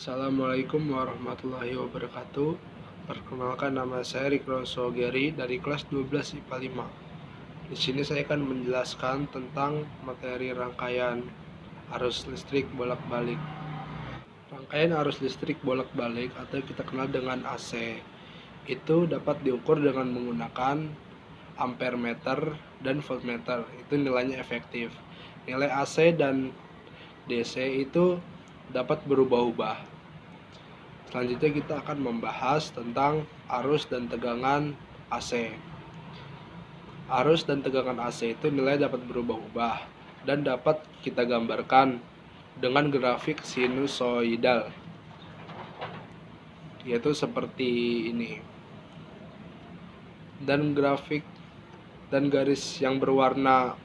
Assalamualaikum warahmatullahi wabarakatuh. Perkenalkan, nama saya Rikro Sogeri dari kelas 12 IPA 5. Di sini saya akan menjelaskan tentang materi rangkaian arus listrik bolak-balik. Rangkaian arus listrik bolak-balik atau kita kenal dengan AC itu dapat diukur dengan menggunakan ampere meter dan voltmeter. Itu nilainya efektif. Nilai AC dan DC itu dapat berubah-ubah. Selanjutnya kita akan membahas tentang arus dan tegangan AC. Arus dan tegangan AC itu nilai dapat berubah-ubah dan dapat kita gambarkan dengan grafik sinusoidal, yaitu seperti ini. Dan garis yang berwarna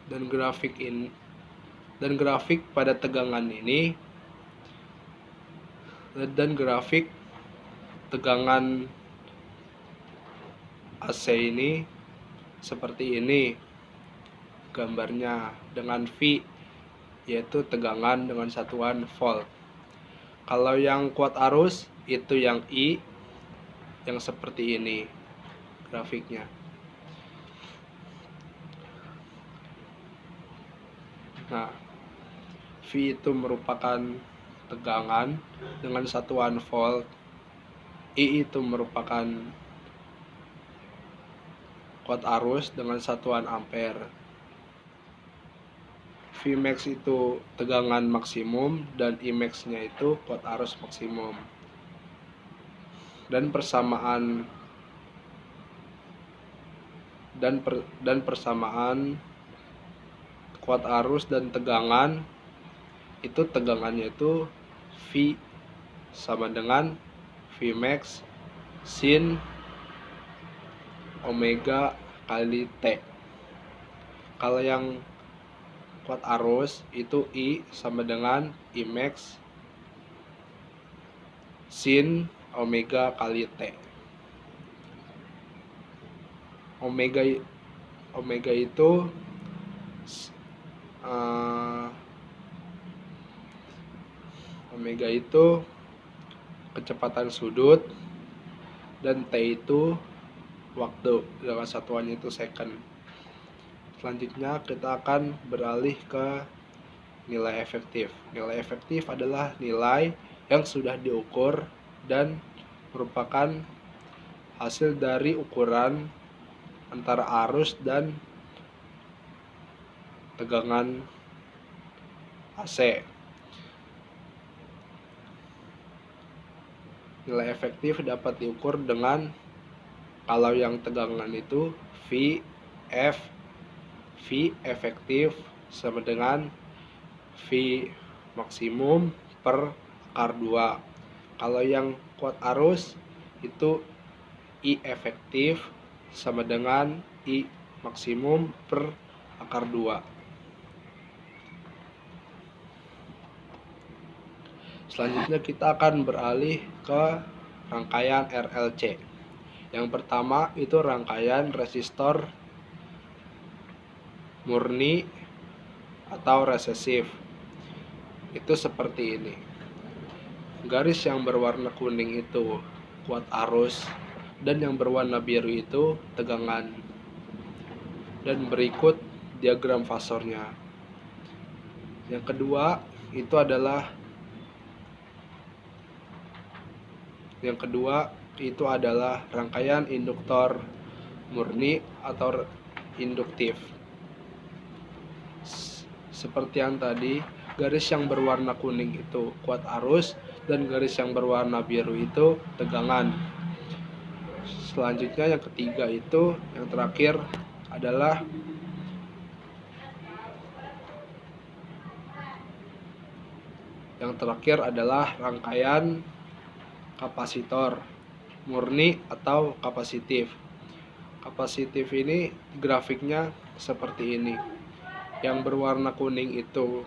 dan grafik pada tegangan ini dan grafik tegangan AC ini seperti ini gambarnya, dengan V yaitu tegangan dengan satuan volt. Kalau yang kuat arus itu yang I, yang seperti ini grafiknya. Nah, V itu merupakan tegangan dengan satuan volt, I itu merupakan kuat arus dengan satuan ampere. Vmax itu tegangan maksimum dan Imax-nya itu kuat arus maksimum. Dan persamaan kuat arus dan tegangan itu tegangannya itu V sama dengan Vmax sin omega kali T. Kalau yang kuat arus itu I sama dengan Imax sin omega kali T. Omega itu kecepatan sudut dan T itu waktu, dengan satuannya itu second. Selanjutnya kita akan beralih ke nilai efektif. Nilai efektif adalah nilai yang sudah diukur dan merupakan hasil dari ukuran antara arus dan tegangan AC. Nilai efektif dapat diukur dengan, kalau yang tegangan itu V efektif sama dengan V maksimum per akar 2. Kalau yang kuat arus itu I efektif sama dengan I maksimum per akar 2. Selanjutnya kita akan beralih ke rangkaian RLC. Yang pertama itu rangkaian resistor murni atau resesif. Itu seperti ini. Garis yang berwarna kuning itu kuat arus dan yang berwarna biru itu tegangan. Dan berikut diagram fasornya. Yang kedua itu adalah rangkaian induktor murni atau induktif. Seperti yang tadi, garis yang berwarna kuning itu kuat arus dan garis yang berwarna biru itu tegangan. Selanjutnya yang ketiga itu, yang terakhir adalah rangkaian kapasitor murni atau kapasitif. Kapasitif ini grafiknya seperti ini. Yang berwarna kuning itu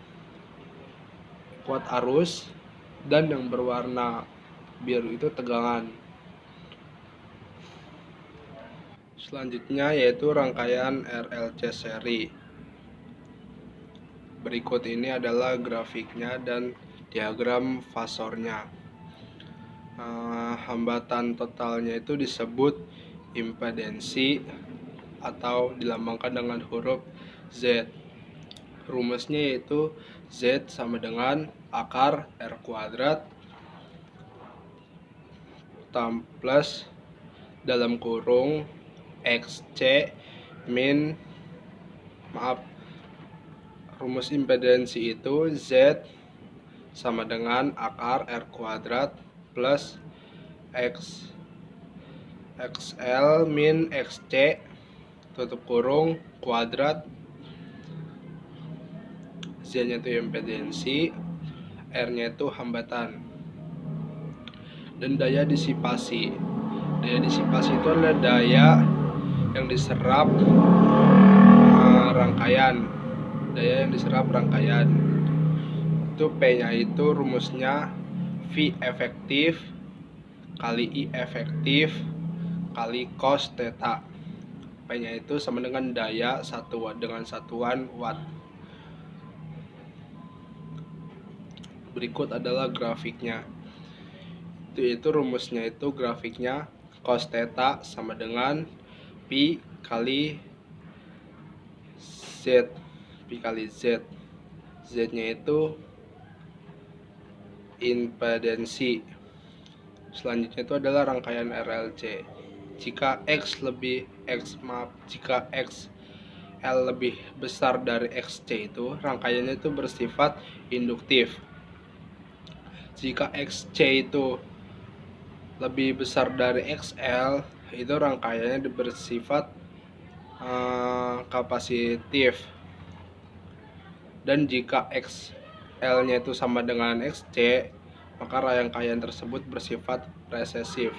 kuat arus dan yang berwarna biru itu tegangan. Selanjutnya yaitu rangkaian RLC seri. Berikut ini adalah grafiknya dan diagram fasornya. Hambatan totalnya itu disebut impedensi atau dilambangkan dengan huruf Z. Rumusnya yaitu Z sama dengan akar R kuadrat plus dalam kurung XC min rumus impedensi itu Z sama dengan akar R kuadrat plus XL min XC tutup kurung kuadrat, Z nya itu impedensi, R nya itu hambatan. Dan daya disipasi itu adalah daya yang diserap rangkaian. Itu P nya itu rumusnya V efektif kali I efektif kali cos theta. P nya itu sama dengan daya dengan satuan watt. Berikut adalah grafiknya. Itu rumusnya itu grafiknya cos theta sama dengan pi kali Z. Z nya itu impedensi. Selanjutnya itu adalah rangkaian RLC. Jika XL lebih besar dari XC itu rangkaiannya itu bersifat induktif. Jika XC itu lebih besar dari XL itu rangkaiannya bersifat kapasitif. Dan jika XL nya itu sama dengan XC maka rangkaian tersebut bersifat resesif.